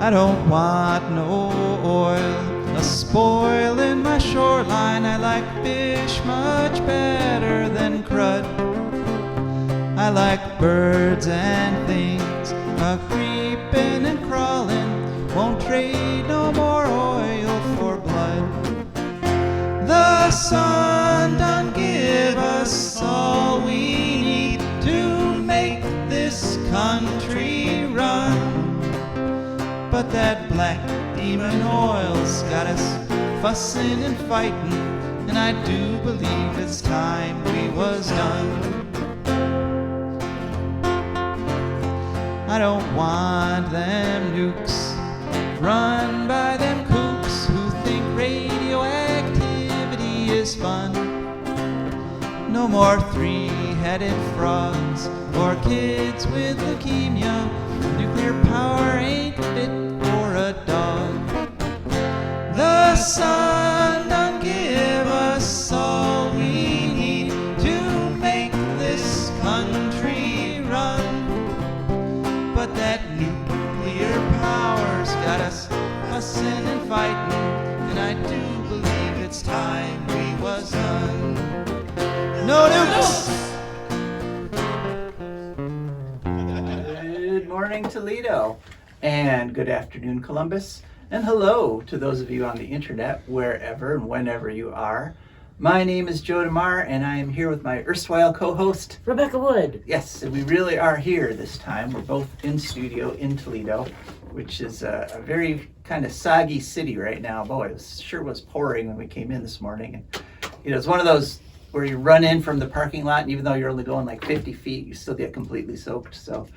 I don't want no oil, a spoiling my shoreline. I like fish much better than crud. I like birds and things, a-creeping and crawling. Won't trade no more oil for blood. The sun done give us all we need to make this country run. But that black demon oil's got us fussing and fighting, and I do believe it's time we was done. I don't want them nukes run by them kooks who think radioactivity is fun. No more three-headed frogs or kids with leukemia. Nuclear power ain't fit for a dog. The sun done give us all we need to make this country run. But that nuclear power's got us fussing and fighting, and I do believe it's time we was done. No nukes! Good morning, Toledo, and good afternoon, Columbus, and hello to those of you on the internet, wherever and whenever you are. My name is Joe DeMare, and I am here with my erstwhile co-host, Rebecca Wood. Yes, and we really are here this time. We're both in studio in Toledo, which is a very kind of soggy city right now. Boy, it sure was pouring when we came in this morning. And, it's one of those where you run in from the parking lot, and even though you're only going like 50 feet, you still get completely soaked. So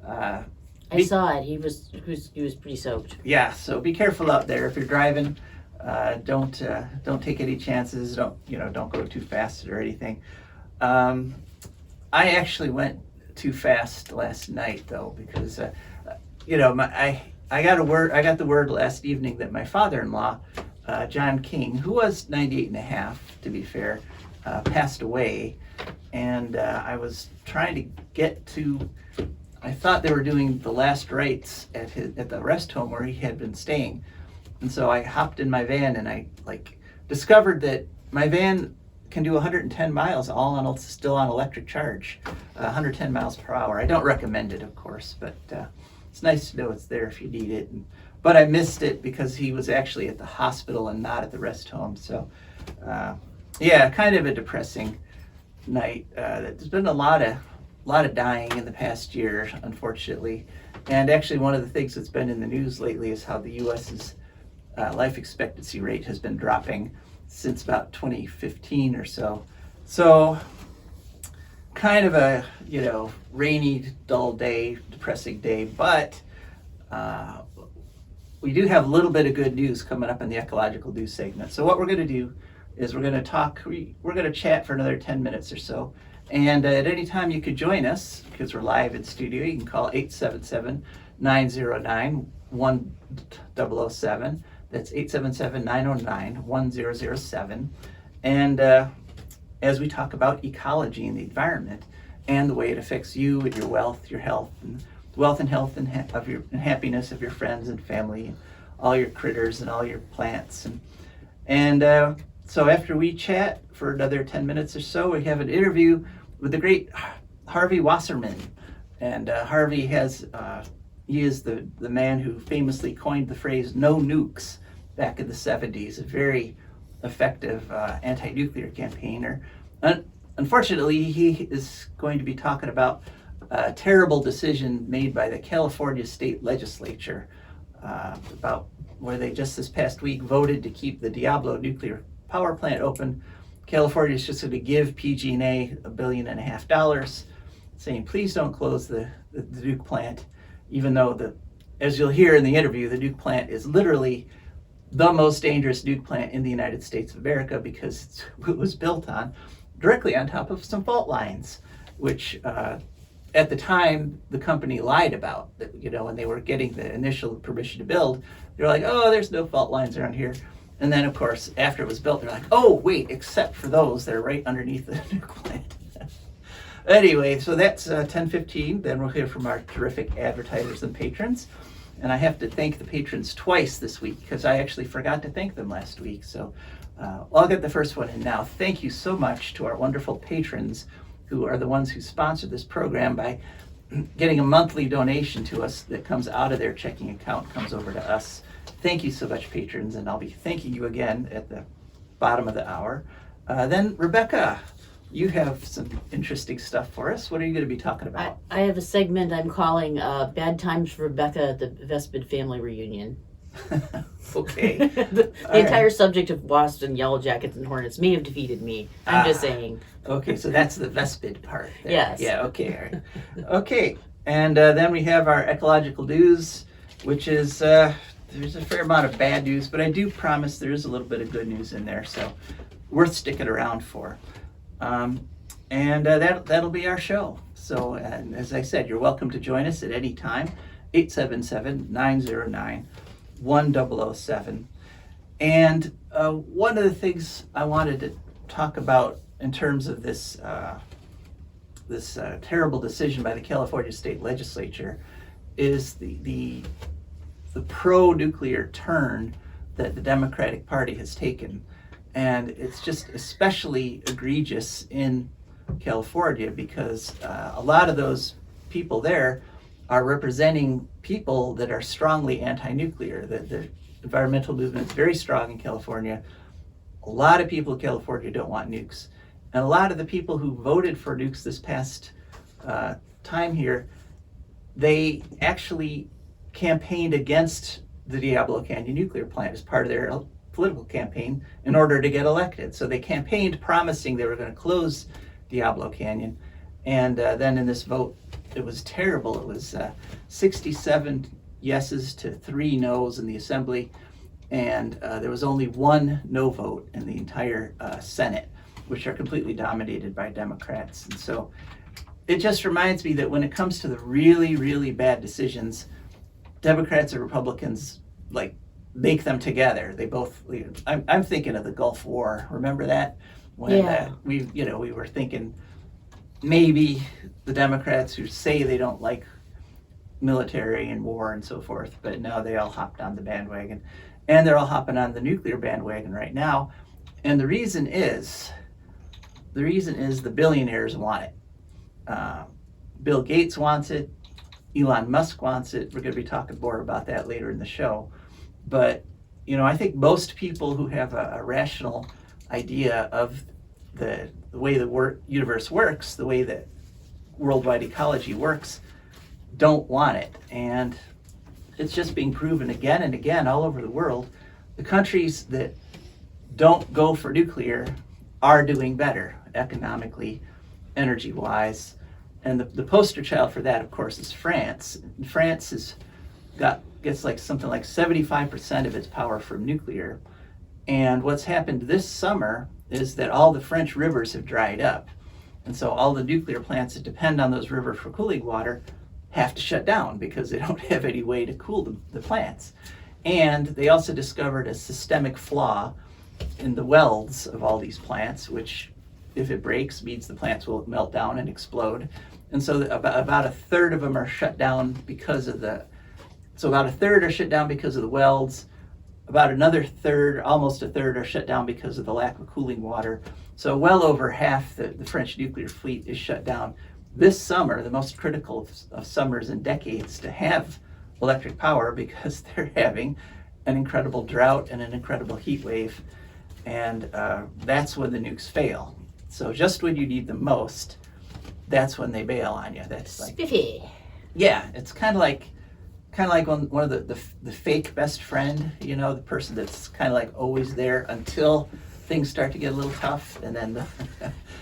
I saw it. He was pretty soaked. Yeah, so be careful out there if you're driving. Don't take any chances. Don't go too fast or anything. I actually went too fast last night though, because I got the word last evening that my father-in-law, John King, who was 98 and a half to be fair, passed away, and I was trying to get to. I thought they were doing the last rites at the rest home where he had been staying. And so I hopped in my van, and I discovered that my van can do 110 miles still on electric charge, 110 miles per hour. I don't recommend it, of course, but it's nice to know it's there if you need it. But I missed it because he was actually at the hospital and not at the rest home. So kind of a depressing night. There's been a lot of dying in the past year, unfortunately. And actually one of the things that's been in the news lately is how the U.S.'s life expectancy rate has been dropping since about 2015 or so. So kind of a, rainy, dull day, depressing day, but we do have a little bit of good news coming up in the Ecological News segment. So what we're going to do is we're going to chat for another 10 minutes or so. And at any time you could join us, because we're live in studio. You can call 877-909-1007. That's 877-909-1007. And as we talk about ecology and the environment and the way it affects you and your wealth, your health, and health and happiness of your friends and family, and all your critters and all your plants. So after we chat for another 10 minutes or so, we have an interview with the great Harvey Wasserman. And Harvey he is the man who famously coined the phrase "no nukes" back in the 70s, a very effective anti-nuclear campaigner. Unfortunately, he is going to be talking about a terrible decision made by the California state legislature about where they just this past week voted to keep the Diablo nuclear power plant open. California is just going to give PG&E $1.5 billion, saying please don't close the nuke plant, even though as you'll hear in the interview, the nuke plant is literally the most dangerous nuke plant in the United States of America because it was built directly on top of some fault lines, which at the time the company lied about. When they were getting the initial permission to build, they were like, oh, there's no fault lines around here. And then, of course, after it was built, they're like, oh, wait, except for those that are right underneath the nuke plant. Anyway, so that's 10:15. Then we'll hear from our terrific advertisers and patrons. And I have to thank the patrons twice this week because I actually forgot to thank them last week. So I'll get the first one in now. Thank you so much to our wonderful patrons who are the ones who sponsor this program by getting a monthly donation to us that comes out of their checking account, comes over to us. Thank you so much, patrons, and I'll be thanking you again at the bottom of the hour. Then, Rebecca, you have some interesting stuff for us. What are you going to be talking about? I have a segment I'm calling Bad Times for Rebecca at the Vespid Family Reunion. Okay. The entire subject of wasps and yellow jackets and hornets may have defeated me. I'm just saying. Okay, so that's the Vespid part there. Yes. Yeah, okay. All right. Okay, and then we have our ecological news, which is, there's a fair amount of bad news, but I do promise there is a little bit of good news in there, so worth sticking around for. And that'll be our show. So, and as I said, you're welcome to join us at any time, 877-909-1007. And one of the things I wanted to talk about in terms of this terrible decision by the California State Legislature is the pro-nuclear turn that the Democratic Party has taken. And it's just especially egregious in California because a lot of those people there are representing people that are strongly anti-nuclear. The environmental movement is very strong in California. A lot of people in California don't want nukes. And a lot of the people who voted for nukes this past time here, they actually campaigned against the Diablo Canyon nuclear plant as part of their political campaign in order to get elected. So they campaigned promising they were going to close Diablo Canyon. And then in this vote, it was terrible. It was 67 yeses to 3 noes in the assembly. And there was only 1 no vote in the entire Senate, which are completely dominated by Democrats. And so it just reminds me that when it comes to the really, really bad decisions, Democrats and Republicans make them together. They both. I'm thinking of the Gulf War. Remember that when we were thinking maybe the Democrats who say they don't like military and war and so forth, but no, they all hopped on the bandwagon, and they're all hopping on the nuclear bandwagon right now. And the reason is the billionaires want it. Bill Gates wants it. Elon Musk wants it. We're going to be talking more about that later in the show. But, I think most people who have a rational idea of the way the universe works, the way that worldwide ecology works, don't want it. And it's just being proven again and again all over the world. The countries that don't go for nuclear are doing better economically, energy-wise. And the poster child for that, of course, is France. And France gets something like 75% of its power from nuclear. And what's happened this summer is that all the French rivers have dried up. And so all the nuclear plants that depend on those rivers for cooling water have to shut down because they don't have any way to cool the plants. And they also discovered a systemic flaw in the welds of all these plants, which, if it breaks, means the plants will melt down and explode. And so about a third of them are shut down because of the welds. About another third, almost a third, are shut down because of the lack of cooling water. So well over half the French nuclear fleet is shut down this summer, the most critical of summers in decades to have electric power, because they're having an incredible drought and an incredible heat wave. And that's when the nukes fail. So just when you need them most, that's when they bail on you. That's like spiffy. Yeah, it's kind of like one of the fake best friend, the person that's kind of like always there until things start to get a little tough, and then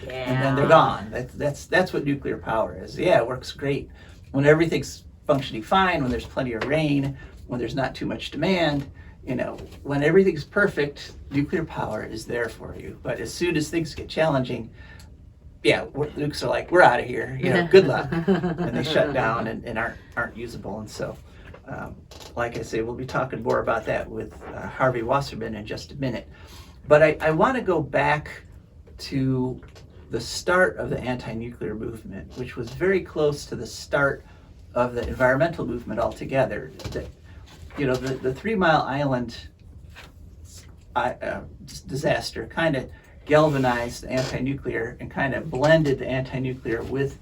and then they're gone. That's what nuclear power is. Yeah, it works great when everything's functioning fine, when there's plenty of rain, when there's not too much demand. When everything's perfect, nuclear power is there for you. But as soon as things get challenging, nukes are like, we're out of here. Good luck, and they shut down and aren't usable. And so, like I say, we'll be talking more about that with Harvey Wasserman in just a minute. But I want to go back to the start of the anti-nuclear movement, which was very close to the start of the environmental movement altogether. the 3 Mile Island disaster kind of galvanized the anti-nuclear and kind of blended the anti-nuclear with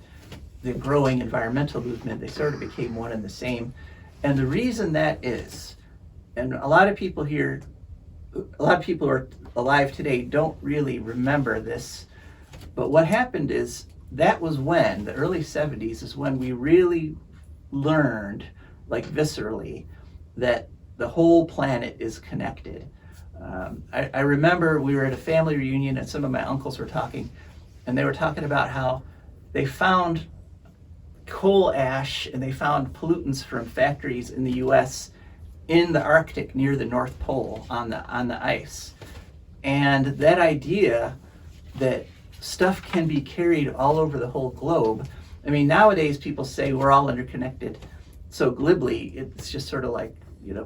the growing environmental movement. They sort of became one and the same. And the reason that is, and a lot of people who are alive today don't really remember this, but what happened is that was when, the early 70s is when we really learned, like viscerally, that the whole planet is connected. I remember we were at a family reunion and some of my uncles were talking, and they were talking about how they found coal ash and they found pollutants from factories in the US in the Arctic near the North Pole on the ice. And that idea that stuff can be carried all over the whole globe. I mean, nowadays people say we're all interconnected so glibly, it's just sort of like,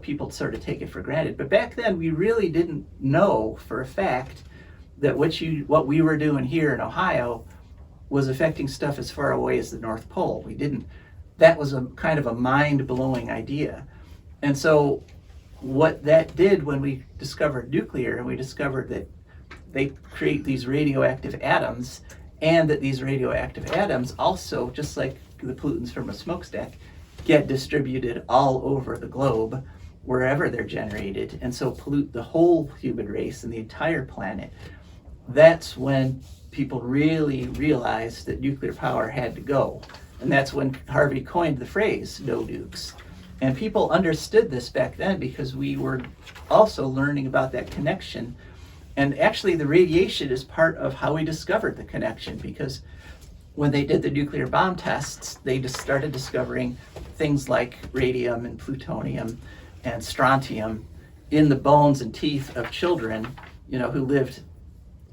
people sort of take it for granted. But back then we really didn't know for a fact that what we were doing here in Ohio was affecting stuff as far away as the North Pole. We didn't. That was a kind of a mind-blowing idea. And so what that did when we discovered nuclear, and we discovered that they create these radioactive atoms, and that these radioactive atoms also, just like the pollutants from a smokestack, get distributed all over the globe wherever they're generated, and so pollute the whole human race and the entire planet. That's when people really realized that nuclear power had to go. And that's when Harvey coined the phrase, no nukes. And people understood this back then because we were also learning about that connection. And actually the radiation is part of how we discovered the connection, because when they did the nuclear bomb tests, they just started discovering things like radium and plutonium and strontium in the bones and teeth of children, who lived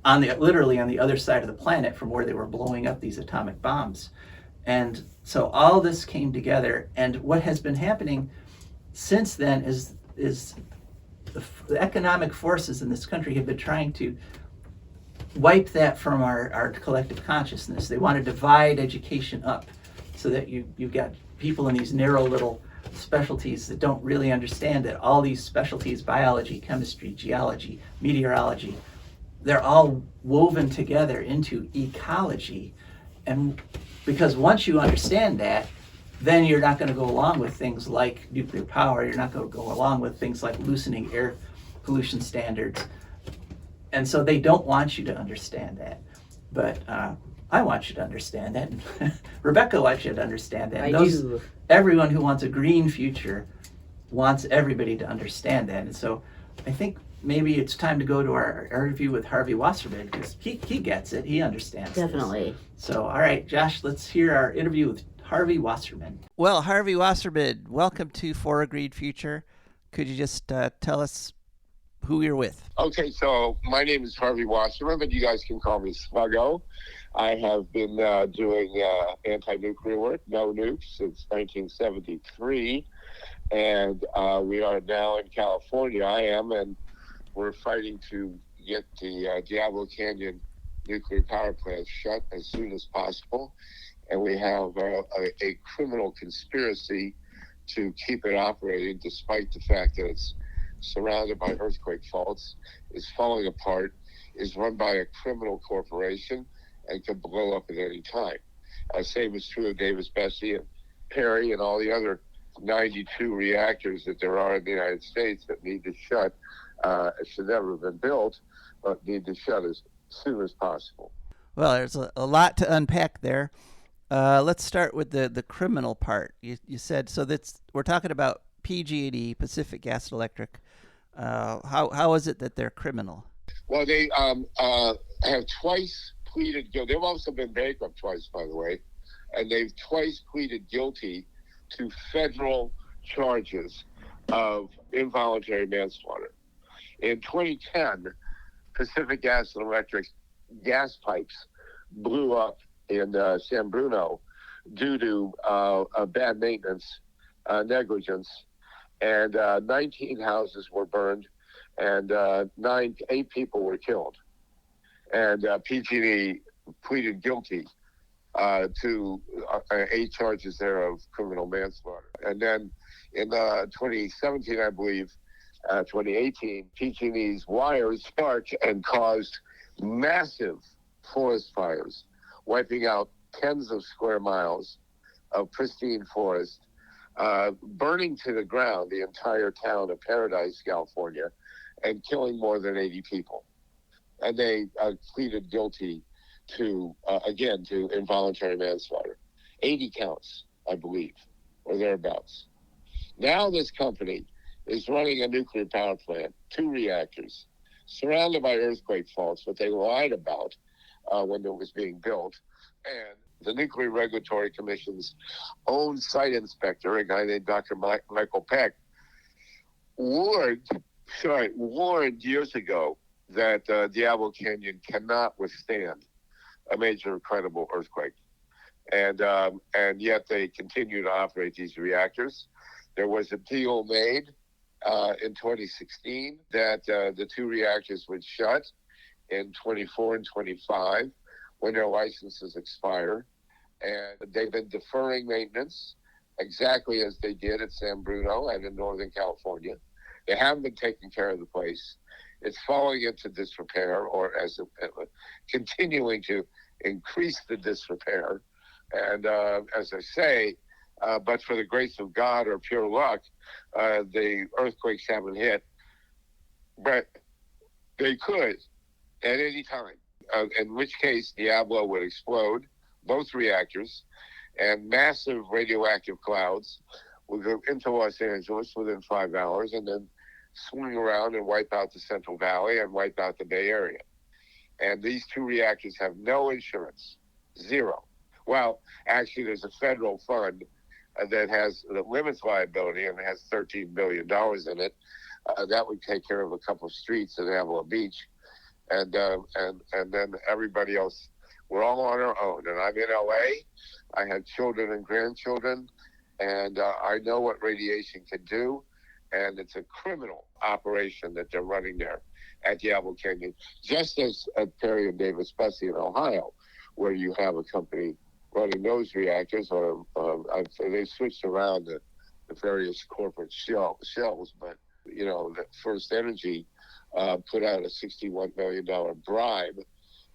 literally on the other side of the planet from where they were blowing up these atomic bombs. And so all this came together, and what has been happening since then is the economic forces in this country have been trying to wipe that from our collective consciousness. They want to divide education up so that you've got people in these narrow little specialties that don't really understand that all these specialties, biology, chemistry, geology, meteorology, they're all woven together into ecology. And because once you understand that, then you're not going to go along with things like nuclear power. You're not going to go along with things like loosening air pollution standards. And so they don't want you to understand that. But I want you to understand that. Rebecca wants you to understand that. I do. Everyone who wants a green future wants everybody to understand that. And so I think maybe it's time to go to our interview with Harvey Wasserman, because he gets it. He understands Definitely. this. So, all right, Josh, let's hear our interview with Harvey Wasserman. Well, Harvey Wasserman, welcome to For a Green Future. Could you just tell us who you're with? Okay, so my name is Harvey Wasserman, but you guys can call me Sluggo. I have been doing anti-nuclear work, no nukes, since 1973. And we are now in California. I am, and we're fighting to get the Diablo Canyon nuclear power plant shut as soon as possible. And we have a criminal conspiracy to keep it operating, despite the fact that it's surrounded by earthquake faults, is falling apart, is run by a criminal corporation, and can blow up at any time. Same is true of Davis Bessie and Perry and all the other 92 reactors that there are in the United States that need to shut. Should never have been built, but need to shut as soon as possible. Well, there's a lot to unpack there. Let's start with the criminal part. You said, so we're talking about PG&E, Pacific Gas and Electric. How is it that they're criminal? Well, they have twice pleaded guilty. They've also been bankrupt twice, by the way, and they've twice pleaded guilty to federal charges of involuntary manslaughter. In 2010, Pacific Gas and Electric gas pipes blew up in San Bruno due to bad maintenance, negligence, and 19 houses were burned, and 8 people were killed. And PG&E pleaded guilty to 8 charges there of criminal manslaughter. And then in 2017, I believe, 2018, teaching these wires sparked and caused massive forest fires, wiping out tens of square miles of pristine forest, burning to the ground the entire town of Paradise, California, and killing more than 80 people. And they pleaded guilty to involuntary manslaughter. 80 counts, I believe, or thereabouts. Now this company is running a nuclear power plant, 2 reactors, surrounded by earthquake faults, what they lied about when it was being built. And the Nuclear Regulatory Commission's own site inspector, a guy named Dr. Michael Peck, warned years ago that Diablo Canyon cannot withstand a major credible earthquake. And yet they continue to operate these reactors. There was a deal made in 2016 that the 2 reactors would shut in 24 and 25 when their licenses expire. And they've been deferring maintenance exactly as they did at San Bruno and in Northern California. They haven't been taking care of the place. It's falling into disrepair, or continuing to increase the disrepair. And as I say, but for the grace of God or pure luck, the earthquakes haven't hit. But they could at any time, in which case Diablo would explode, both reactors, and massive radioactive clouds would go into Los Angeles within 5 hours and then swing around and wipe out the Central Valley and wipe out the Bay Area. And these 2 reactors have no insurance, zero. Well, actually, there's a federal fund that limits liability and has $13 billion in it. That would take care of a couple of streets at Avila Beach. And then everybody else, we're all on our own. And I'm in LA. I have children and grandchildren, and I know what radiation can do. And it's a criminal operation that they're running there at Diablo Canyon, just as at Perry and Davis Bussey in Ohio, where you have a company running those reactors, or they switched around the various corporate shells, but the First Energy put out a $61 million bribe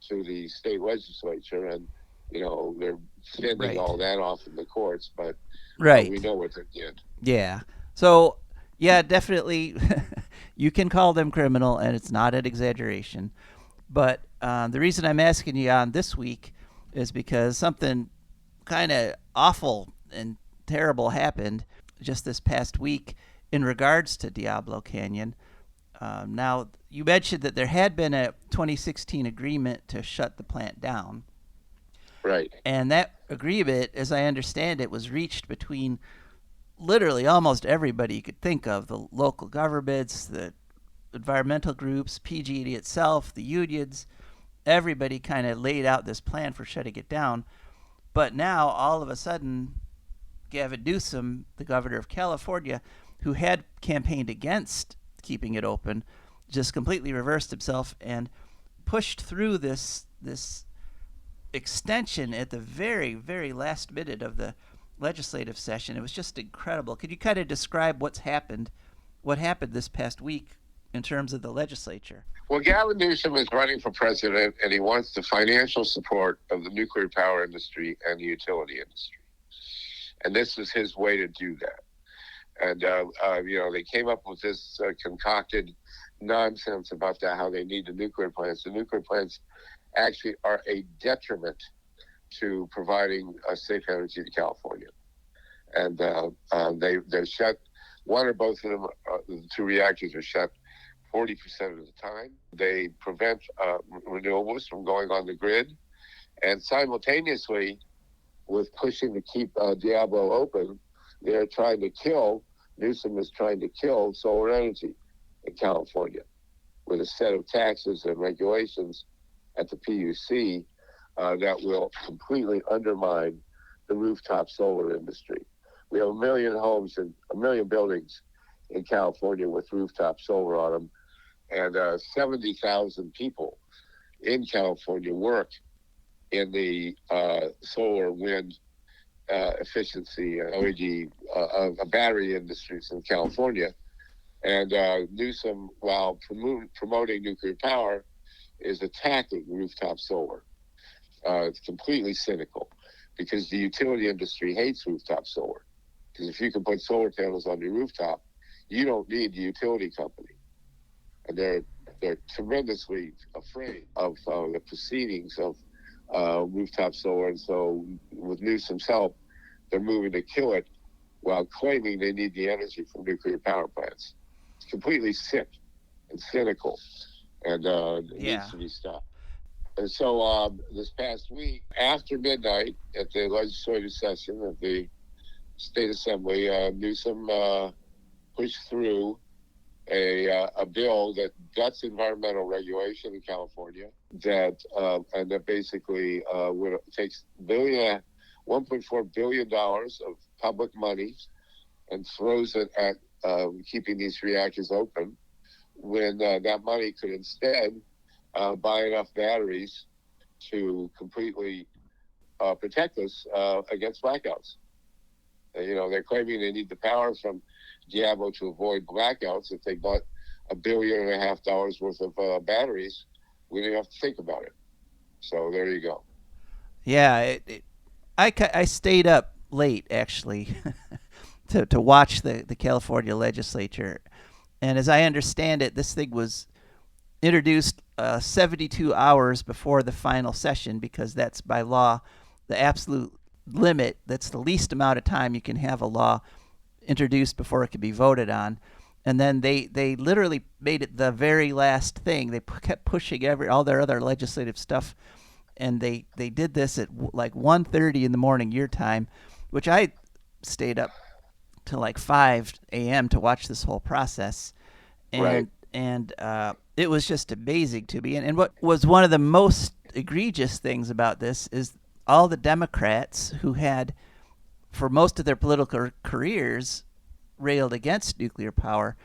to the state legislature, and they're sending all that off in the courts, but we know what they did. Yeah. So, yeah, definitely, you can call them criminal, and it's not an exaggeration. But the reason I'm asking you on this week is because something kind of awful and terrible happened just this past week in regards to Diablo Canyon. Now, you mentioned that there had been a 2016 agreement to shut the plant down. Right. And that agreement, as I understand it, was reached between literally almost everybody you could think of, the local governments, the environmental groups, PG&E itself, the unions. Everybody kind of laid out this plan for shutting it down. But now, all of a sudden, Gavin Newsom, the governor of California, who had campaigned against keeping it open, just completely reversed himself and pushed through this extension at the very, very last minute of the legislative session. It was just incredible. Could you kind of describe what happened this past week in terms of the legislature? Well, Gavin Newsom is running for president, and he wants the financial support of the nuclear power industry and the utility industry. And this is his way to do that. And, they came up with this concocted nonsense about how they need the nuclear plants. The nuclear plants actually are a detriment to providing safe energy to California. And they're shut. One or both of them, the 2 reactors are shut 40% of the time. They prevent renewables from going on the grid. And simultaneously, with pushing to keep Diablo open, Newsom is trying to kill solar energy in California with a set of taxes and regulations at the PUC that will completely undermine the rooftop solar industry. We have 1 million homes and 1 million buildings in California with rooftop solar on them, and 70,000 people in California work in the solar, wind, efficiency energy battery industries in California. And Newsom, while promoting nuclear power, is attacking rooftop solar. It's completely cynical because the utility industry hates rooftop solar. Because if you can put solar panels on your rooftop, you don't need the utility company. And they're tremendously afraid of the proceedings of rooftop solar. And so with Newsom's help, they're moving to kill it while claiming they need the energy from nuclear power plants. It's completely sick and cynical, and it needs to be stopped. And so this past week, after midnight at the legislative session of the State Assembly, Newsom pushed through a bill that guts environmental regulation in California and that basically takes $1.4 billion of public money and throws it at keeping these reactors open when that money could instead buy enough batteries to completely protect us against blackouts. They're claiming they need the power from Diablo to avoid blackouts. If they bought $1.5 billion worth of batteries, we didn't have to think about it. So there you go. Yeah, I stayed up late actually to watch the California legislature, and as I understand it, this thing was introduced 72 hours before the final session because that's by law the absolute limit. That's the least amount of time you can have a law introduced before it can be voted on. And then they literally made it the very last thing. They kept pushing all their other legislative stuff, and they did this at like 1:30 in the morning your time, which I stayed up till like 5 a.m. to watch this whole process. And right. And it was just amazing to me. And what was one of the most egregious things about this is all the Democrats who had, for most of their political careers, railed against nuclear power.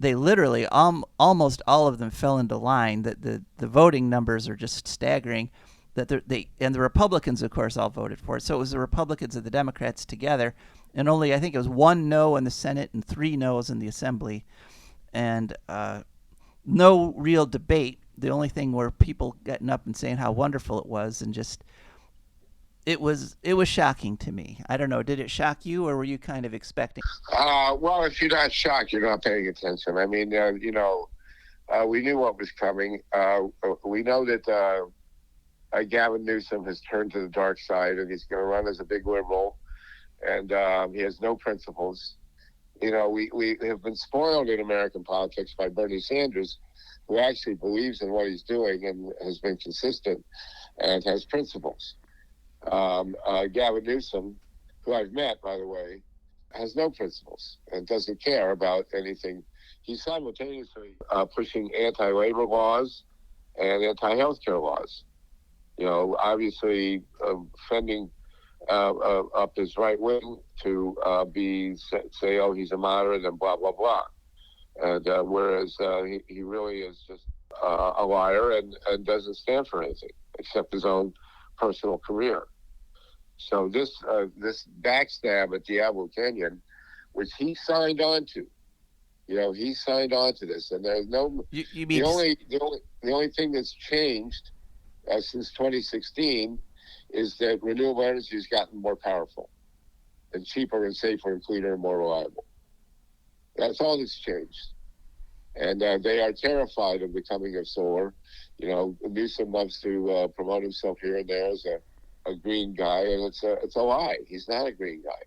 They literally, almost all of them fell into line. That the voting numbers are just staggering. That and the Republicans, of course, all voted for it. So it was the Republicans and the Democrats together, and only I think it was 1 no in the Senate and 3 no's in the Assembly, and no real debate. The only thing were people getting up and saying how wonderful it was, and just it was shocking to me. I don't know. Did it shock you, or were you kind of expecting? Well, if you're not shocked, you're not paying attention. I mean, we knew what was coming. We know that Gavin Newsom has turned to the dark side, and he's going to run as a big liberal, and he has no principles. We have been spoiled in American politics by Bernie Sanders, who actually believes in what he's doing and has been consistent and has principles. Gavin Newsom, who I've met, by the way, has no principles and doesn't care about anything. He's simultaneously pushing anti-labor laws and anti-healthcare laws. Obviously fending up his right wing to say, oh, he's a moderate and blah, blah, blah. And whereas he really is just a liar and doesn't stand for anything except his own personal career. So this backstab at Diablo Canyon, which he signed on to, he signed on to this, and there's no. You mean the only thing that's changed since 2016 is that renewable energy has gotten more powerful and cheaper and safer and cleaner and more reliable. That's all that's changed. And they are terrified of the coming of solar. Newsom loves to promote himself here and there as a green guy, and it's a lie. He's not a green guy.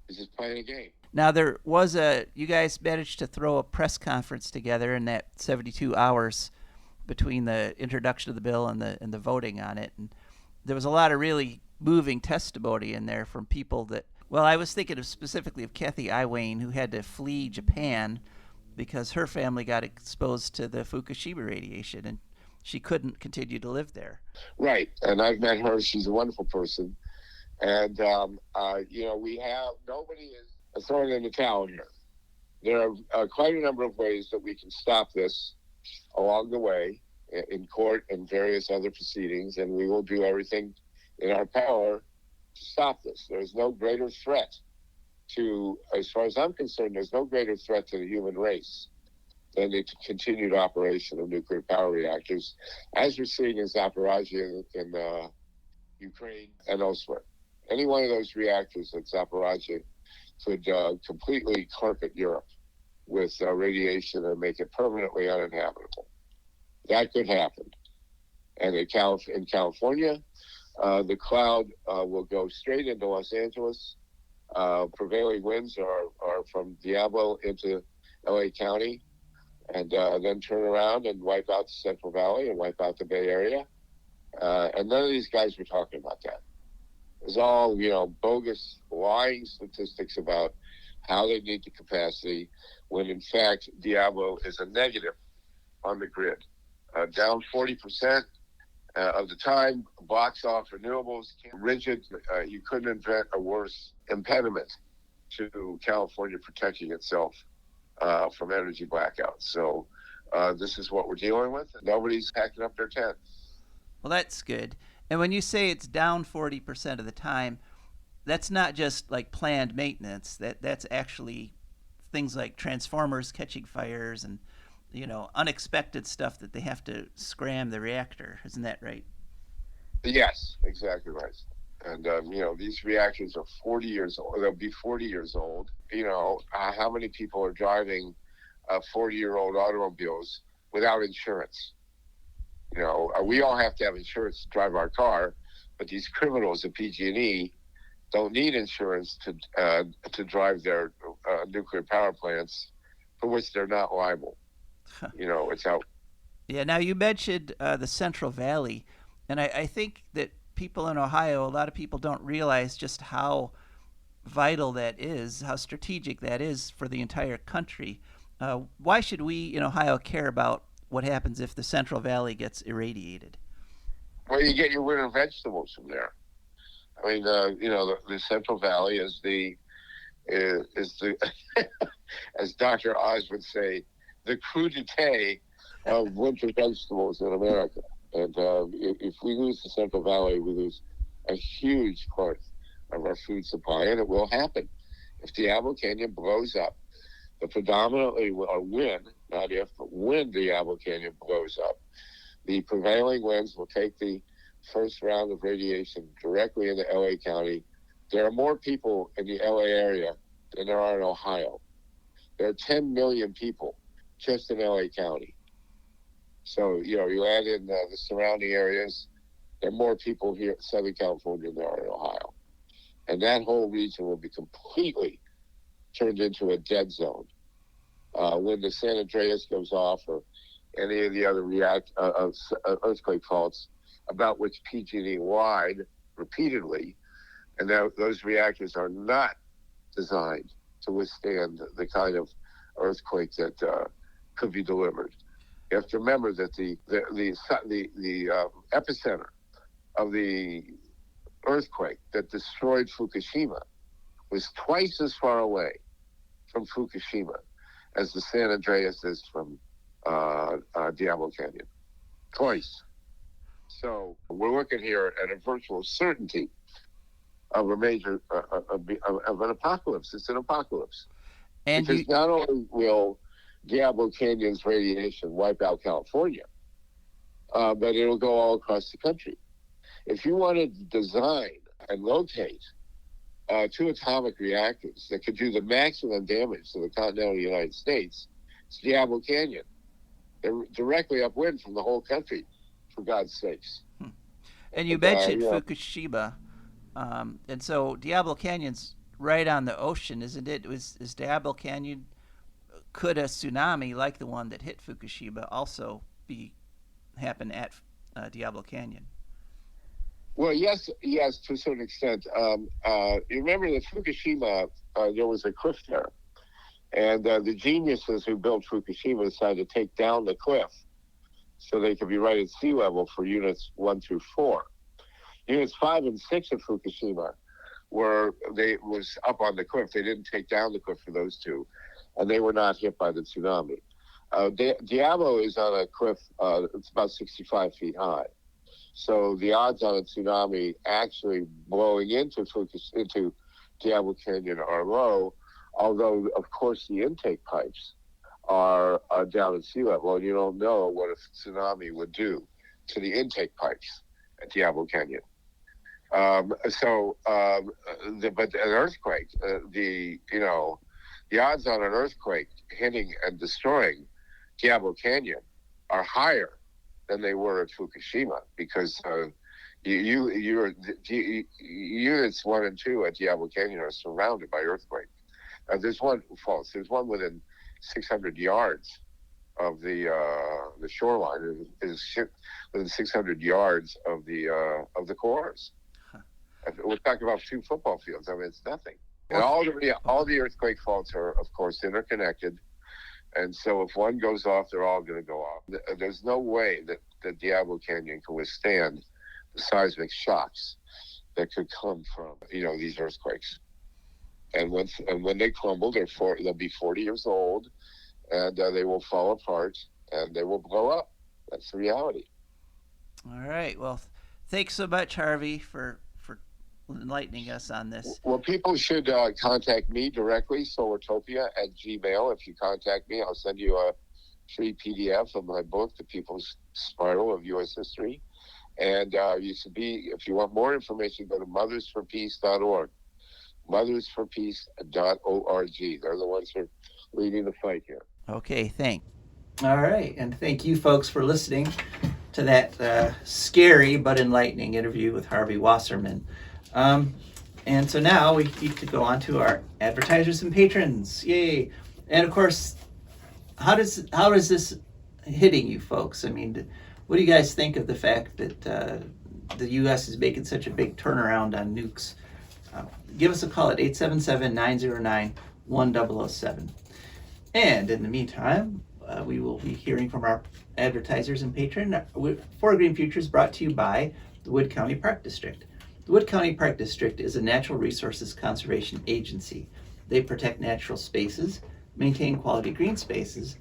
He's just playing a game. Now, there was you guys managed to throw a press conference together in that 72 hours between the introduction of the bill and the voting on it. And there was a lot of really moving testimony in there from people that, well, I was thinking specifically of Kathy Iwayne, who had to flee Japan because her family got exposed to the Fukushima radiation, and she couldn't continue to live there. Right. And I've met her. She's a wonderful person. And, nobody is throwing in the towel here. There are quite a number of ways that we can stop this along the way in court and various other proceedings, and we will do everything in our power to stop this. There's no greater threat to, as far as I'm concerned, there's no greater threat to the human race than the continued operation of nuclear power reactors, as we're seeing in Zaporizhia in Ukraine and elsewhere. Any one of those reactors at Zaporizhia could completely carpet Europe with radiation and make it permanently uninhabitable. That could happen. And in California, the cloud will go straight into Los Angeles. Prevailing winds are from Diablo into LA County, and then turn around and wipe out the Central Valley and wipe out the Bay Area. And none of these guys were talking about that. It was all, bogus, lying statistics about how they need the capacity, when in fact Diablo is a negative on the grid. Down 40% of the time, blocks off renewables, rigid. You couldn't invent a worse impediment to California protecting itself from energy blackouts. So this is what we're dealing with. Nobody's packing up their tent. Well, that's good. And when you say it's down 40% of the time, that's not just like planned maintenance. That's actually things like transformers catching fires and unexpected stuff that they have to scram the reactor. Isn't that right? Yes, exactly right. And these reactors are 40 years old. They'll be 40 years old. How many people are driving 40-year-old automobiles without insurance? We all have to have insurance to drive our car, but these criminals at PG&E don't need insurance to drive their nuclear power plants, for which they're not liable. It's out. Yeah. Now you mentioned the Central Valley, and I think that people in Ohio, a lot of people don't realize just how vital that is, how strategic that is for the entire country. Why should we in Ohio care about what happens if the Central Valley gets irradiated? Well, you get your winter vegetables from there. I mean, the Central Valley is the as Dr. Oz would say, the crudité of winter vegetables in America. And if we lose the Central Valley, we lose a huge part of our food supply, and it will happen. If Diablo Canyon blows up, the predominantly, or when, not if, but when Diablo Canyon blows up, the prevailing winds will take the first round of radiation directly into LA County. There are more people in the LA area than there are in Ohio. There are 10 million people just in LA County. So, you add in the surrounding areas, there are more people here in Southern California than there are in Ohio. And that whole region will be completely turned into a dead zone. When the San Andreas goes off, or any of the other earthquake faults about which PG&E lied repeatedly, and those reactors are not designed to withstand the kind of earthquake that could be delivered. You have to remember that the epicenter of the earthquake that destroyed Fukushima was twice as far away from Fukushima as the San Andreas is from Diablo Canyon. Twice. So we're looking here at a virtual certainty of a major of an apocalypse. It's an apocalypse. And because not only will Diablo Canyon's radiation wipe out California, but it'll go all across the country. If you want to design and locate 2 atomic reactors that could do the maximum damage to the continental United States, it's Diablo Canyon. They're directly upwind from the whole country, for God's sakes. And you mentioned Fukushima, and so Diablo Canyon's right on the ocean, isn't it? Is Diablo Canyon, could a tsunami like the one that hit Fukushima also happen at Diablo Canyon? Well, yes, to a certain extent. You remember that Fukushima, there was a cliff there, and the geniuses who built Fukushima decided to take down the cliff so they could be right at sea level for units 1 through 4. Units 5 and 6 of Fukushima was up on the cliff. They didn't take down the cliff for those 2, and they were not hit by the tsunami. Diablo is on a cliff. It's about 65 feet high. So the odds on a tsunami actually blowing into Diablo Canyon are low, although, of course, the intake pipes are down at sea level, and you don't know what a tsunami would do to the intake pipes at Diablo Canyon. But an earthquake, the odds on an earthquake hitting and destroying Diablo Canyon are higher than they were at Fukushima, because units 1 and 2 at Diablo Canyon are surrounded by earthquake. There's one within 600 yards of the shoreline. Is within 600 yards of the cores. We're talking about 2 football fields. I mean, it's nothing. And all the earthquake faults are, of course, interconnected. And so if one goes off, they're all going to go off. There's no way that the Diablo Canyon can withstand the seismic shocks that could come from, these earthquakes. And when they crumble, they'll be 40 years old, and they will fall apart, and they will blow up. That's the reality. All right. Well, thanks so much, Harvey, for enlightening us on this. Well, people should contact me directly, solartopia@gmail. If you contact me, I'll send you a free PDF of my book, The People's Spiral of U.S. History. And if you want more information, go to mothersforpeace.org. mothersforpeace.org. They're the ones who are leading the fight here. Okay, thanks. All right, and thank you folks for listening to that scary but enlightening interview with Harvey Wasserman. And so now we need to go on to our advertisers and patrons. Yay! And of course, how is this hitting you folks? I mean, what do you guys think of the fact that the U.S. is making such a big turnaround on nukes? Give us a call at 877-909-1007. And in the meantime, we will be hearing from our advertisers and patrons. For Green Futures brought to you by the Wood County Park District. The Wood County Park District is a natural resources conservation agency. They protect natural spaces, maintain quality green spaces,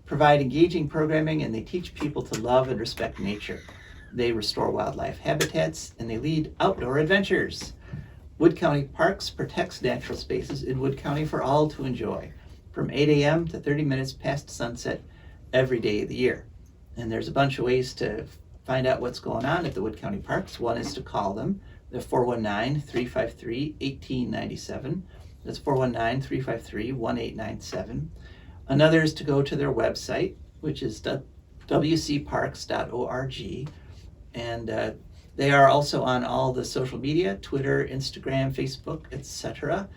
provide engaging programming, and they teach people to love and respect nature. They restore wildlife habitats, and they lead outdoor adventures. Wood County Parks protects natural spaces in Wood County for all to enjoy, from 8 a.m. to 30 minutes past sunset every day of the year. And there's a bunch of ways to find out what's going on at the Wood County Parks. One is to call them. They're 419-353-1897. That's 419-353-1897. Another is to go to their website, which is wcparks.org. And they are also on all the social media, Twitter, Instagram, Facebook, etc.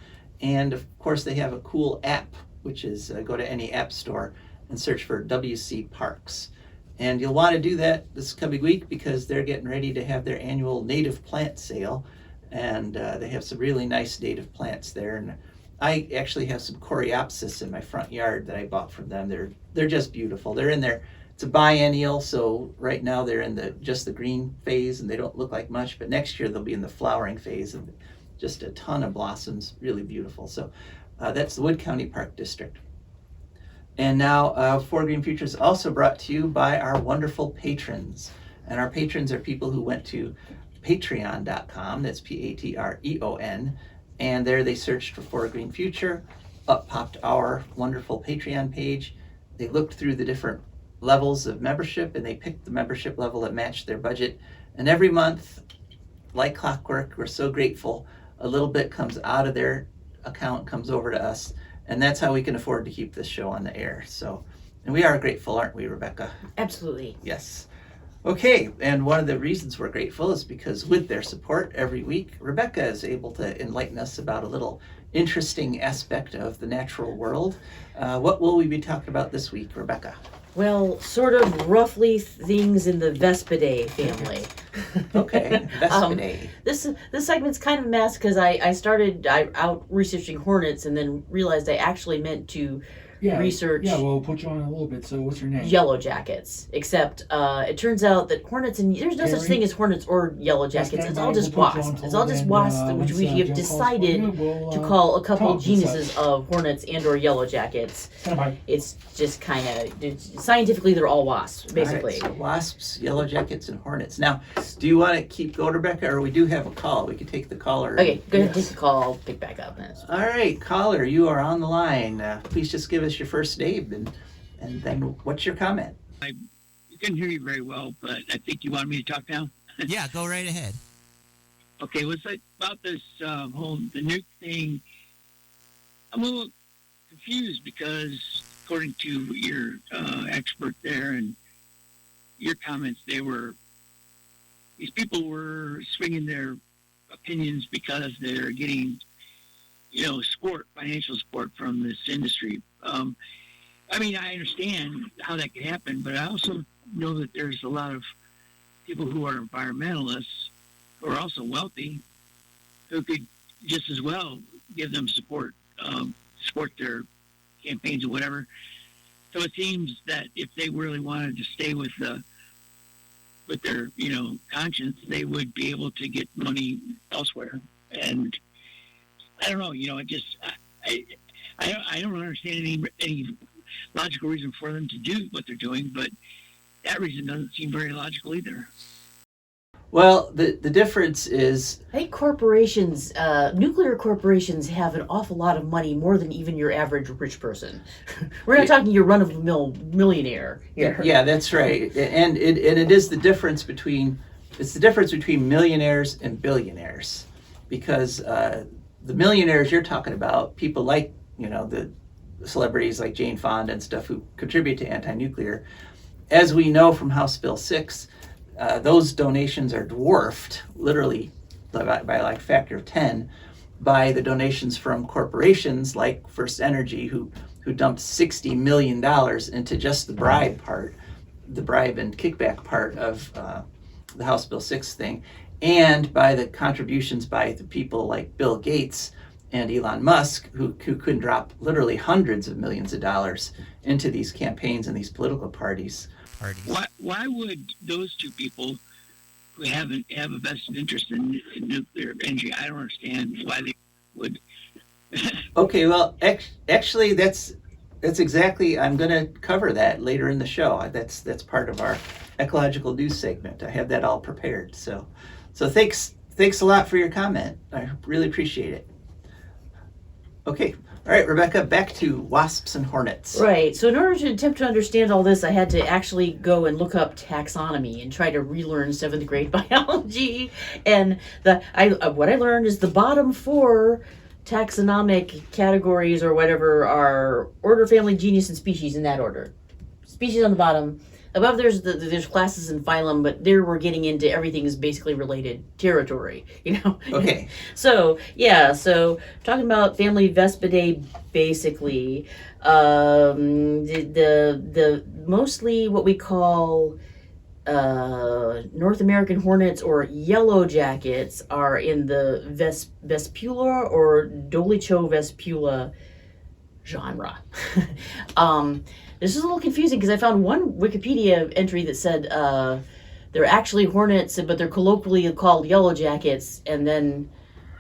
And of course, they have a cool app, which is go to any app store and search for WC Parks. And you'll want to do that this coming week because they're getting ready to have their annual native plant sale. And they have some really nice native plants there. And I actually have some coreopsis in my front yard that I bought from them. They're just beautiful. They're in there. It's a biennial, so right now they're in just the green phase and they don't look like much, but next year they'll be in the flowering phase and just a ton of blossoms, really beautiful. So that's the Wood County Park District. And now For Green Futures is also brought to you by our wonderful patrons. And our patrons are people who went to patreon.com, that's Patreon, and there they searched for a Green Future. Up popped our wonderful Patreon page. They looked through the different levels of membership and they picked the membership level that matched their budget. And every month, like clockwork, we're so grateful, a little bit comes out of their account, comes over to us, and that's how we can afford to keep this show on the air. So, and we are grateful, aren't we, Rebecca? Absolutely. Yes. Okay, and one of the reasons we're grateful is because with their support every week, Rebecca is able to enlighten us about a little interesting aspect of the natural world. What will we be talking about this week, Rebecca? Well, sort of roughly things in the Vespidae family. Okay, Vespidae. This segment's kind of a mess because I started out researching hornets and then realized I actually meant to research Yeah, well, we'll put you on a little bit. So what's your name? yellow jackets. Except it turns out that hornets, and there's no such Gary? thing as hornets or yellow jackets. It's all just We'll put you on wasps. It's hold, all just and, wasps, which once, we have Joe calls for decided you, we'll, to call a couple talk and genuses such. of hornets and or yellow jackets. Stand by. It's just kind of scientifically they're all wasps, basically. All right, so wasps, yellow jackets, and hornets. Now, do you want to keep going, Rebecca, or we do have a call? We can take the caller. Okay, go ahead, Yes. take the call. I'll pick back up. All right, caller, you are on the line. Please just give us your first name and then what's your comment? You couldn't hear you very well, but I think you wanted me to talk now. Yeah, go right ahead. Okay, what's about this whole the nuke thing? I'm a little confused because according to your expert there and your comments, these people were swinging their opinions because they're getting, financial support from this industry. I mean, I understand how that could happen, but I also know that there's a lot of people who are environmentalists who are also wealthy who could just as well give them support their campaigns or whatever. So it seems that if they really wanted to stay with their conscience, they would be able to get money elsewhere. And I don't know, it just I don't understand any logical reason for them to do what they're doing, but that reason doesn't seem very logical either. Well, the difference is, I think corporations, nuclear corporations have an awful lot of money, more than even your average rich person. We're not talking your run-of-the-mill millionaire here. yeah, that's right. And it is the difference between millionaires and billionaires. Because the millionaires you're talking about, people like, the celebrities like Jane Fonda and stuff who contribute to anti-nuclear. As we know from House Bill 6, those donations are dwarfed, literally by like factor of 10, by the donations from corporations like First Energy, who dumped $60 million into just the bribe and kickback part of the House Bill 6 thing, and by the contributions by the people like Bill Gates and Elon Musk, who couldn't drop literally hundreds of millions of dollars into these campaigns and these political parties. Why would those two people who have a vested interest in nuclear energy? I don't understand why they would. Okay, well, actually, that's exactly. I'm going to cover that later in the show. That's part of our ecological news segment. I have that all prepared. So thanks a lot for your comment. I really appreciate it. Okay. All right, Rebecca, back to wasps and hornets. Right. So in order to attempt to understand all this, I had to actually go and look up taxonomy and try to relearn 7th grade biology. And what I learned is the bottom 4 taxonomic categories or whatever are order, family, genus, and species in that order. Species on the bottom. Above there's classes and phylum, but there we're getting into everything is basically related territory, Okay. So talking about family Vespidae, basically, the mostly what we call North American hornets or yellow jackets are in the Vespula or Dolichovespula genre. This is a little confusing because I found one Wikipedia entry that said they're actually hornets, but they're colloquially called yellow jackets, and then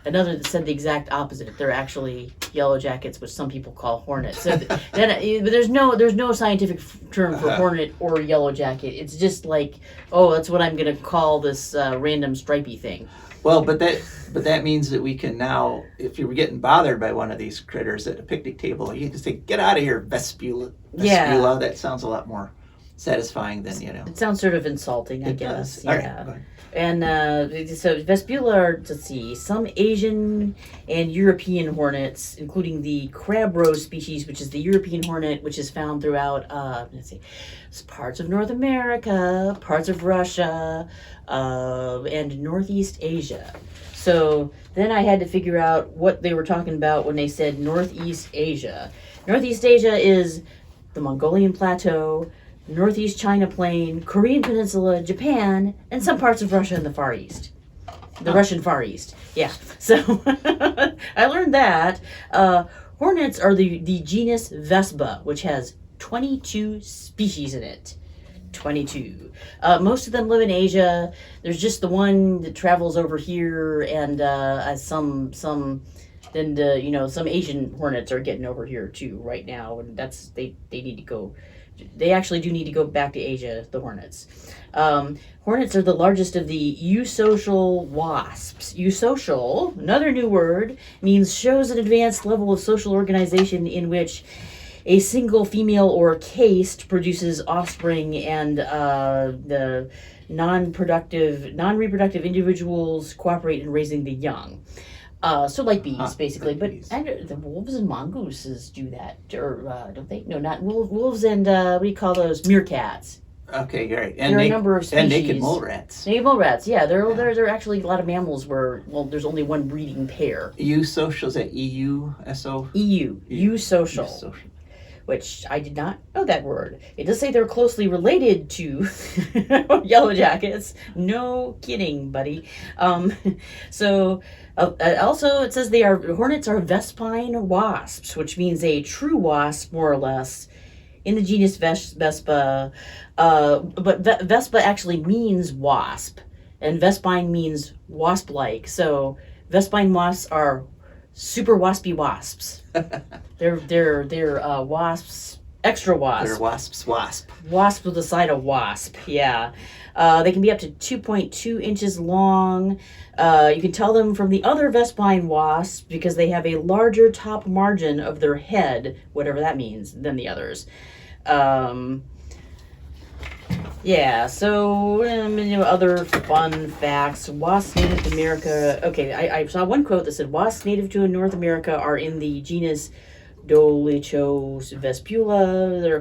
another that said the exact opposite. They're actually yellow jackets, which some people call hornets. So but there's no scientific term for hornet or yellow jacket. It's just like, oh, that's what I'm gonna call this random stripy thing. Well, but that means that we can now, if you were getting bothered by one of these critters at a picnic table, you can just say, "Get out of here, Vespula." Yeah. That sounds a lot more satisfying than It sounds sort of insulting, I guess. Does. All right, Yeah. go ahead. And so Vespula are, let's see, some Asian and European hornets, including the crab rose species, which is the European hornet, which is found throughout, parts of North America, parts of Russia, and Northeast Asia. So then I had to figure out what they were talking about when they said Northeast Asia. Northeast Asia is the Mongolian Plateau, Northeast China Plain, Korean Peninsula, Japan, and some parts of Russia in the Far East. The Russian Far East. Yeah. So I learned that. Hornets are the genus Vespa, which has 22 species in it. 22. Most of them live in Asia. There's just the one that travels over here, and some Asian hornets are getting over here too right now, and they need to go. They actually do need to go back to Asia, the hornets. Hornets are the largest of the eusocial wasps. Eusocial, another new word, means shows an advanced level of social organization in which a single female or caste produces offspring, and the non-reproductive individuals cooperate in raising the young. So like bees, basically, like but bees. the wolves and mongooses do that, or don't they? No, not wolves and what do you call those? Meerkats. Okay, you're right. There are a number of And species. naked mole rats. Naked mole rats, yeah. There are actually a lot of mammals where, well, there's only one breeding pair. Eusocial, is that EUSO? Eusocial. Which I did not know that word. It does say they're closely related to yellow jackets. No kidding, buddy. Also, it says hornets are vespine wasps, which means a true wasp, more or less, in the genus Vespa. But Vespa actually means wasp, and vespine means wasp-like. So vespine wasps are super waspy wasps. They're wasps, extra wasp. They're wasp. Wasp with the side of wasp, yeah. They can be up to 2.2 inches long. You can tell them from the other vespine wasps because they have a larger top margin of their head, whatever that means, than the others. Yeah, so other fun facts. Wasps native to America. Okay, I saw one quote that said wasps native to North America are in the genus Dolichosvespula. They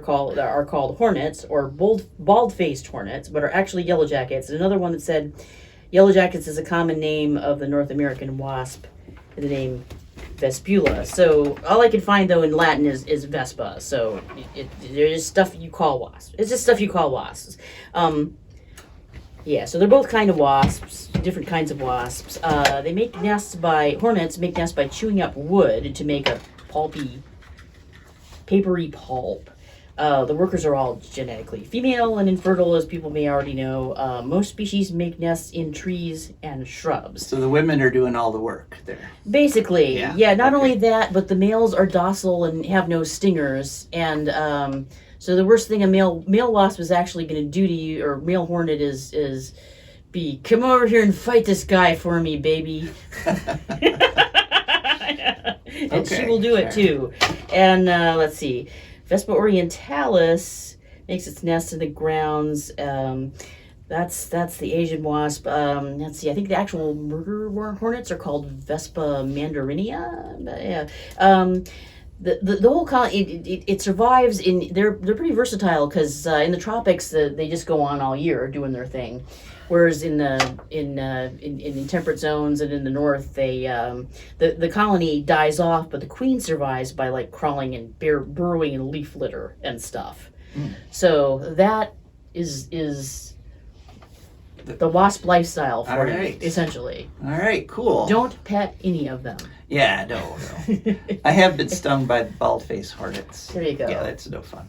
are called hornets, or bald-faced hornets, but are actually yellow jackets. And another one that said yellow jackets is a common name of the North American wasp, the name Vespula. So all I can find though in Latin is Vespa. So there's stuff you call wasps. It's just stuff you call wasps. Yeah, so they're both kind of wasps, different kinds of wasps. Hornets make nests by chewing up wood to make a pulpy, papery pulp. The workers are all genetically female and infertile, as people may already know. Most species make nests in trees and shrubs. So the women are doing all the work there. Basically, Yeah, not okay. only that, but the males are docile and have no stingers. And so the worst thing a male wasp is actually going to do to you, or male hornet, is come over here and fight this guy for me, baby. And she will do it too. And let's see. Vespa orientalis makes its nest in the grounds. That's the Asian wasp. Let's see. I think the actual murder hornets are called Vespa mandarinia. But yeah. The whole colony, it survives in. They're pretty versatile because in the tropics they just go on all year doing their thing. Whereas in temperate zones and in the north, the colony dies off, but the queen survives by like crawling and burrowing in leaf litter and stuff. So that is the wasp lifestyle for you, essentially. All right, cool. Don't pet any of them. Yeah, no. I have been stung by bald-faced hornets. There you go. Yeah, that's no fun.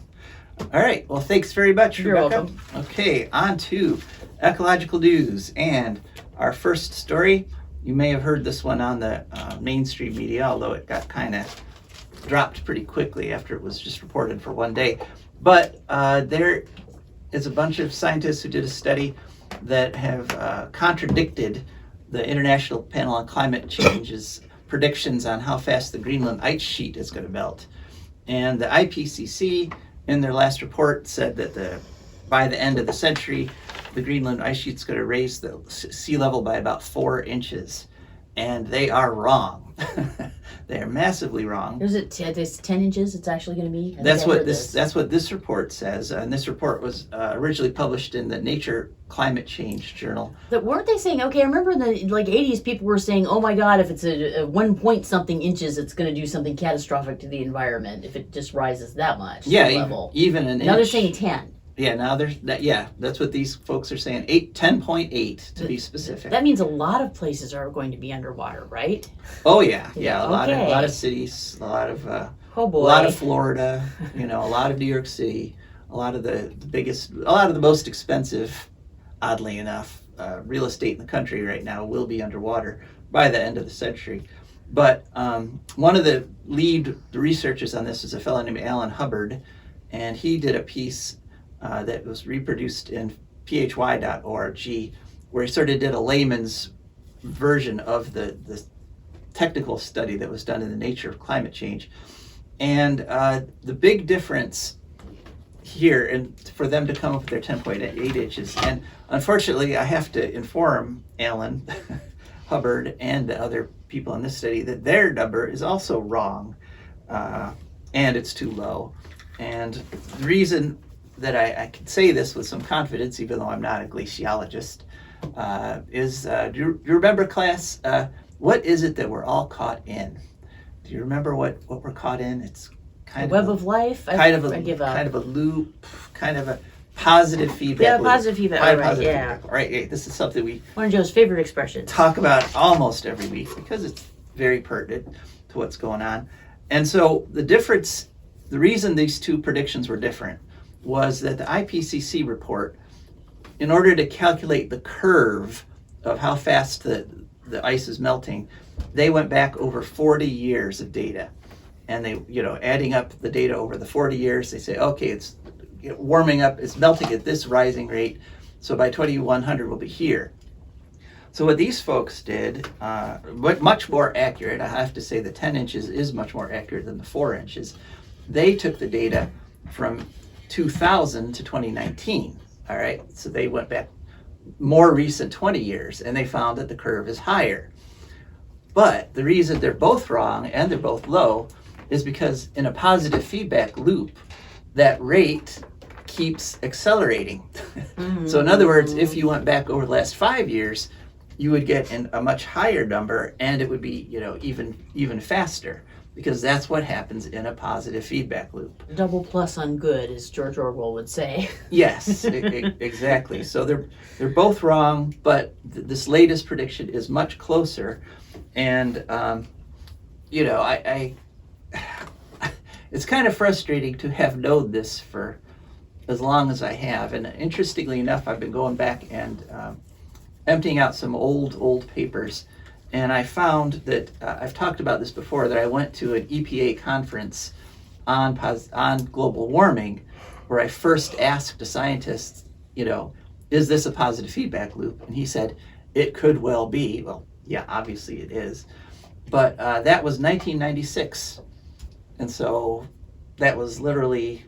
All right, well, thanks very much, You're Rebecca. welcome. Okay, on to ecological news. And our first story, you may have heard this one on the mainstream media, although it got kind of dropped pretty quickly after it was just reported for one day. But there is a bunch of scientists who did a study that have contradicted the International Panel on Climate Change's predictions on how fast the Greenland ice sheet is going to melt. And the IPCC, in their last report, said that by the end of the century, the Greenland ice sheet's going to raise the sea level by about 4 inches. And they are wrong. They are massively wrong. Is it 10 inches it's actually going to be? That's what this report says. And this report was originally published in the Nature Climate Change Journal. But weren't they saying, okay, I remember in the 80s people were saying, oh my God, if it's a 1 point something inches, it's going to do something catastrophic to the environment if it just rises that much. Yeah, level. even an Now they're inch. saying 10. Yeah, now there's that. Yeah, that's what these folks are saying. 10.8 to be specific. That means a lot of places are going to be underwater, right? Oh yeah, yeah. A lot Okay. of cities, a lot of Oh boy. a lot of Florida. You know, a lot of New York City. A lot of the most expensive, oddly enough, real estate in the country right now will be underwater by the end of the century. But one of the lead researchers on this is a fellow named Alan Hubbard, and he did a piece that was reproduced in phy.org, where he sort of did a layman's version of the technical study that was done in the nature of climate change. And the big difference here, and for them to come up with their 10.8 inches, and unfortunately I have to inform Alan Hubbard and the other people in this study that their number is also wrong, and it's too low. And the reason that I can say this with some confidence, even though I'm not a glaciologist, is do you remember, class, what is it that we're all caught in? Do you remember what we're caught in? It's kind of web of life. I give up. Kind of a loop, kind of a positive feedback. Yeah, loop. positive feedback. Positive Right. positive Yeah. feedback. Right. This is something we One of Joe's favorite expressions. talk about almost every week because it's very pertinent to what's going on. And so the reason these two predictions were different was that the IPCC report, in order to calculate the curve of how fast the ice is melting, they went back over 40 years of data. And they, adding up the data over the 40 years, they say, okay, it's warming up, it's melting at this rising rate, so by 2100 we'll be here. So what these folks did, but much more accurate, I have to say the 10 inches is much more accurate than the 4 inches. They took the data from 2000 to 2019, all right? So they went back more recent 20 years, and they found that the curve is higher. But the reason they're both wrong and they're both low is because in a positive feedback loop, that rate keeps accelerating. So in other words, if you went back over the last 5 years, you would get a much higher number, and it would be, even faster, because that's what happens in a positive feedback loop. Double plus on good, as George Orwell would say. Yes, exactly. So they're both wrong, but this latest prediction is much closer, and it's kind of frustrating to have known this for as long as I have. And interestingly enough, I've been going back and emptying out some old papers, and I found that I've talked about this before, that I went to an EPA conference on global warming, where I first asked a scientist, is this a positive feedback loop? And he said, it could well be. Well, yeah, obviously it is. But that was 1996. And so that was literally,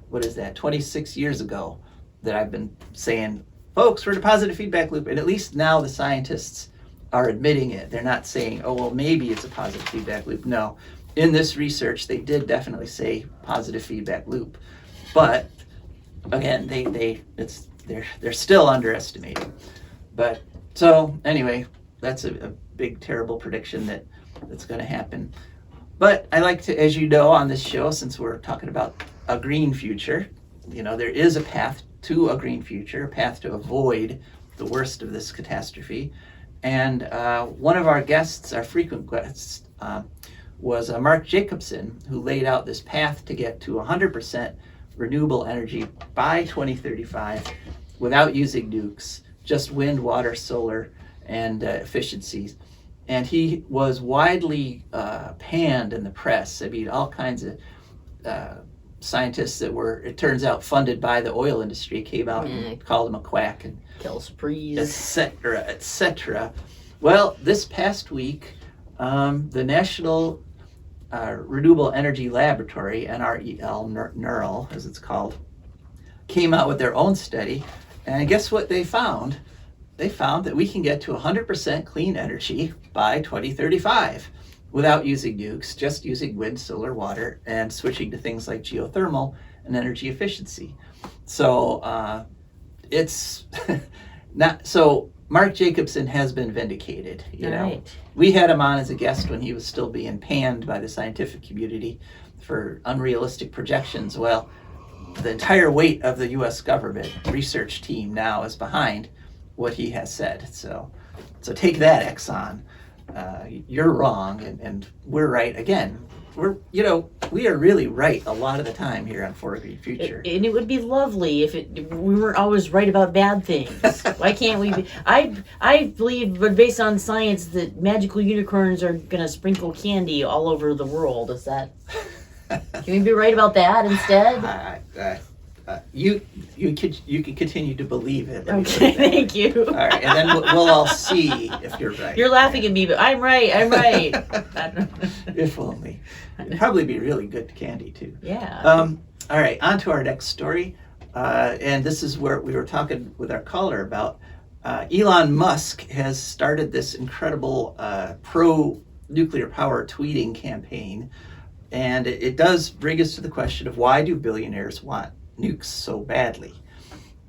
26 years ago that I've been saying, folks, we're in a positive feedback loop. And at least now the scientists are admitting it. They're not saying, oh, well, maybe it's a positive feedback loop. No, in this research, they did definitely say positive feedback loop. But again, they're still underestimating. But so anyway, that's a big, terrible prediction that's going to happen. But I like to, as you know, on this show, since we're talking about a green future, there is a path to a green future, a path to avoid the worst of this catastrophe. And one of our guests, our frequent guests, was Mark Jacobson, who laid out this path to get to 100% renewable energy by 2035 without using nukes, just wind, water, solar, and efficiencies. And he was widely panned in the press. I mean, all kinds of scientists that were, it turns out, funded by the oil industry came out and called him a quack, and etc., etc. Well, this past week, the National Renewable Energy Laboratory, NREL, as it's called, came out with their own study, and guess what they found? They found that we can get to 100% clean energy by 2035 without using nukes, just using wind, solar, water, and switching to things like geothermal and energy efficiency. So it's not so. Mark Jacobson has been vindicated. Right. We had him on as a guest when he was still being panned by the scientific community for unrealistic projections. Well, the entire weight of the U.S. government research team now is behind what he has said. So take that, Exxon. You're wrong, and we're right again. We are really right a lot of the time here on 4 Degree Future. And it would be lovely if we weren't always right about bad things. Why can't we be? I believe, but based on science, that magical unicorns are going to sprinkle candy all over the world. Is that? Can we be right about that instead? You can continue to believe it. Okay, thank you. All right, and then we'll all see if you're right. You're laughing at me, but I'm right. I'm right. If only. It'd probably be really good candy too. Yeah. All right, on to our next story. And this is where we were talking with our caller about Elon Musk has started this incredible pro-nuclear power tweeting campaign. And it does bring us to the question of, why do billionaires want nukes so badly?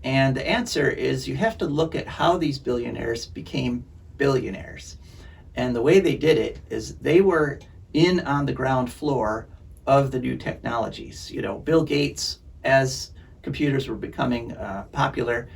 And the answer is, you have to look at how these billionaires became billionaires. And the way they did it is they were in on the ground floor of the new technologies. Bill Gates, as computers were becoming popular,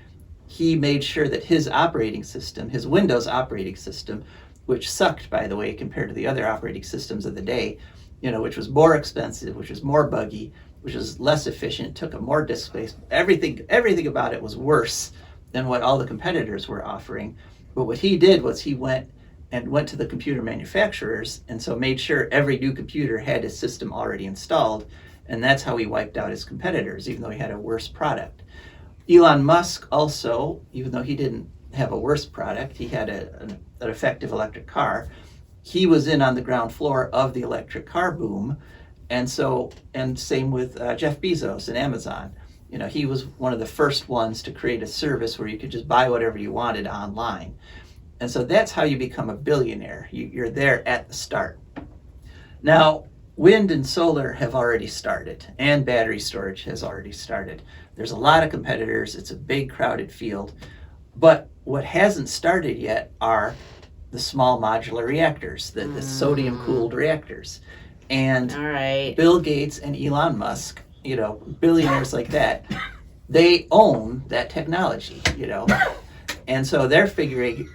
he made sure that his operating system, his Windows operating system, which sucked, by the way, compared to the other operating systems of the day, which was more expensive, which was more buggy, which was less efficient, took up more disk space. Everything about it was worse than what all the competitors were offering. But what he did was he went to the computer manufacturers, and so made sure every new computer had his system already installed, and that's how he wiped out his competitors, even though he had a worse product. Elon Musk also, even though he didn't have a worse product, he had an effective electric car. He was in on the ground floor of the electric car boom. And same with Jeff Bezos and Amazon. He was one of the first ones to create a service where you could just buy whatever you wanted online. And so that's how you become a billionaire. You're there at the start. Now, wind and solar have already started, and battery storage has already started. There's a lot of competitors. It's a big, crowded field. But what hasn't started yet are the small modular reactors, the sodium-cooled reactors. And all right. Bill Gates and Elon Musk, billionaires like that, they own that technology, And so they're figuring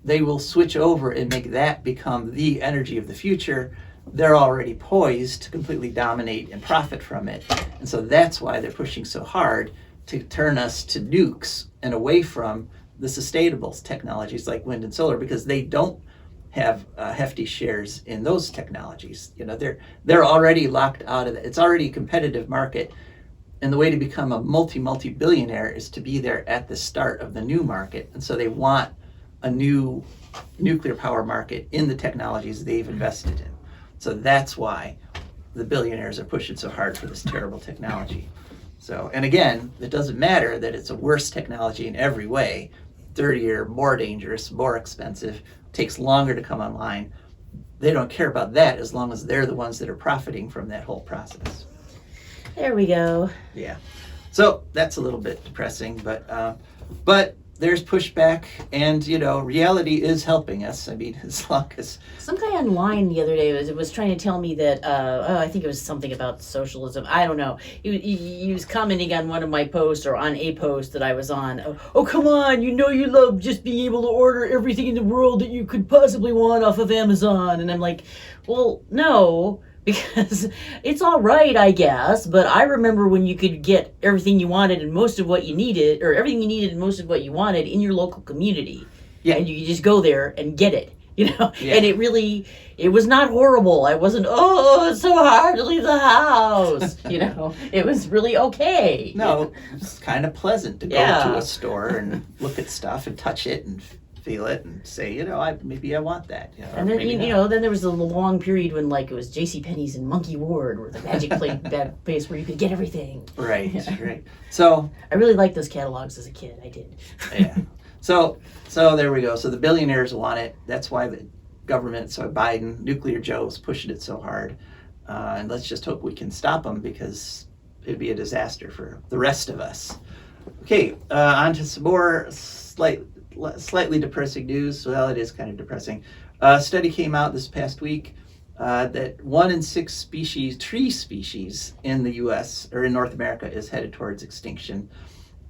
they will switch over and make that become the energy of the future. They're already poised to completely dominate and profit from it. And so that's why they're pushing so hard to turn us to nukes and away from the sustainable technologies like wind and solar, because they don't have hefty shares in those technologies. They're already locked out of it. It's already a competitive market, and the way to become a multi-billionaire is to be there at the start of the new market. And so they want a new nuclear power market in the technologies they've invested in. So that's why the billionaires are pushing so hard for this terrible technology. So, and again, it doesn't matter that it's a worse technology in every way, dirtier, more dangerous, more expensive, takes longer to come online. They don't care about that as long as they're the ones that are profiting from that whole process. There we go. Yeah. So that's a little bit depressing, but there's pushback, and reality is helping us. I mean, as long as Some guy online the other day was trying to tell me that I think it was something about socialism. I don't know. He was commenting on one of my posts, or on a post that I was on. Oh, come on! You love just being able to order everything in the world that you could possibly want off of Amazon. And I'm like, well, no. Because it's all right, I guess, but I remember when you could get everything you wanted and most of what you needed, or everything you needed and most of what you wanted in your local community. Yeah. And you could just go there and get it, Yeah. And it was not horrible. I wasn't, it's so hard to leave the house. It was really okay. No, it's kind of pleasant to go to a store and look at stuff and touch it and feel it and say, maybe I want that. And then, then there was a long period when, it was JCPenney's and Monkey Ward, or the magic that place where you could get everything. Right, right. So I really liked those catalogs as a kid. I did. Yeah. So there we go. So the billionaires want it. That's why the government, so Biden, Nuclear Joe, is pushing it so hard. And let's just hope we can stop them, because it'd be a disaster for the rest of us. Okay, on to some more slightly depressing news. Well, it is kind of depressing. A study came out this past week that 1 in 6 tree species in the U.S. or in North America is headed towards extinction.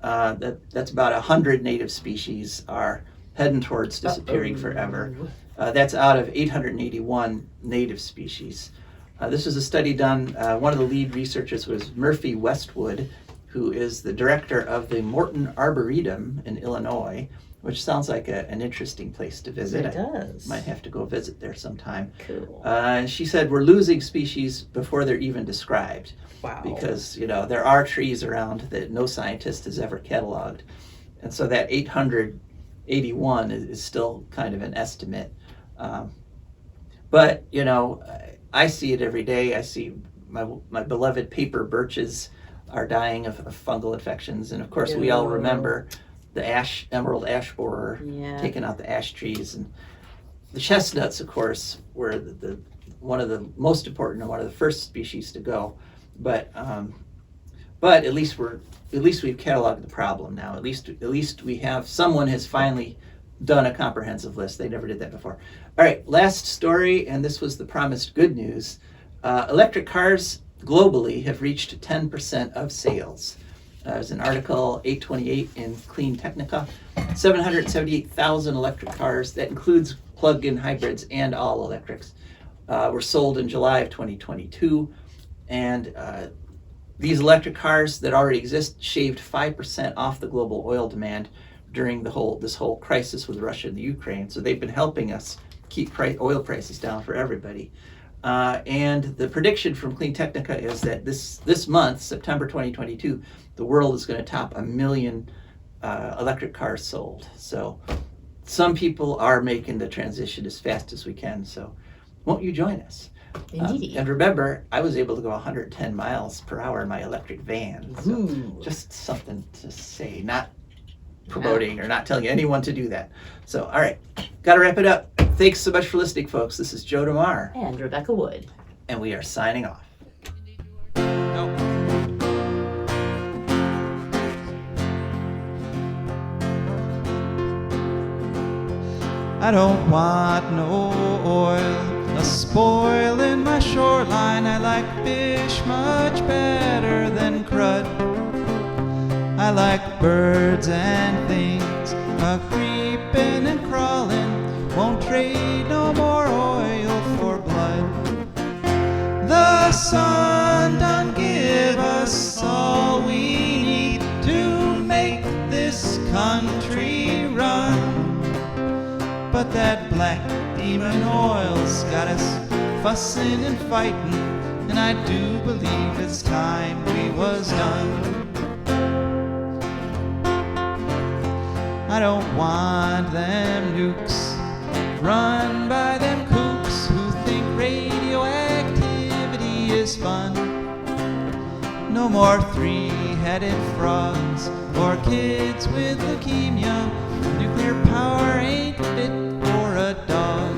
That's about 100 native species are heading towards disappearing forever. That's out of 881 native species. This was a study done, one of the lead researchers was Murphy Westwood, who is the director of the Morton Arboretum in Illinois, which sounds like an interesting place to visit. It does. I might have to go visit there sometime. Cool. And she said we're losing species before they're even described. Wow. Because, there are trees around that no scientist has ever cataloged. And so that 881 is still kind of an estimate. But, I see it every day. I see my beloved paper birches are dying of fungal infections. And of course, we all remember the emerald ash borer taking out the ash trees. And the chestnuts, of course, were the one of the most important and one of the first species to go. But at least we've cataloged the problem now. At least we have someone has finally done a comprehensive list. They never did that before. All right, last story, and this was the promised good news. Electric cars globally have reached 10% of sales. There's an article 828 in Clean Technica. 778,000 electric cars, that includes plug-in hybrids and all electrics, were sold in July of 2022. And these electric cars that already exist shaved 5% off the global oil demand during this whole crisis with Russia and the Ukraine. So they've been helping us keep oil prices down for everybody. And the prediction from Clean Technica is that this month, September 2022, the world is going to top 1 million electric cars sold. So some people are making the transition as fast as we can. So won't you join us? Indeed. And remember, I was able to go 110 miles per hour in my electric van. So just something to say, not promoting or not telling anyone to do that. So, all right, got to wrap it up. Thanks so much for listening, folks. This is Joe DeMare. And Rebecca Wood. And we are signing off. I don't want no oil, a spoil in my shoreline. I like fish much better than crud. I like birds and things a-creeping and crawling. Won't trade no more oil for blood. The sun done give us all we need to make this country run. But that black demon oil's got us fussing and fighting, and I do believe it's time we was done. I don't want them nukes run by them kooks who think radioactivity is fun. No more three-headed frogs or kids with leukemia. Nuclear power ain't fit for a dog.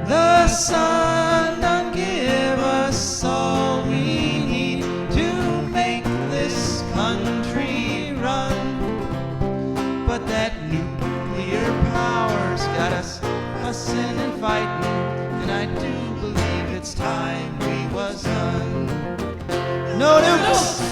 The sun done give us all we need to make this country run. But that nuclear power's got us fussing and fighting, and I do believe it's time we was done. No nukes!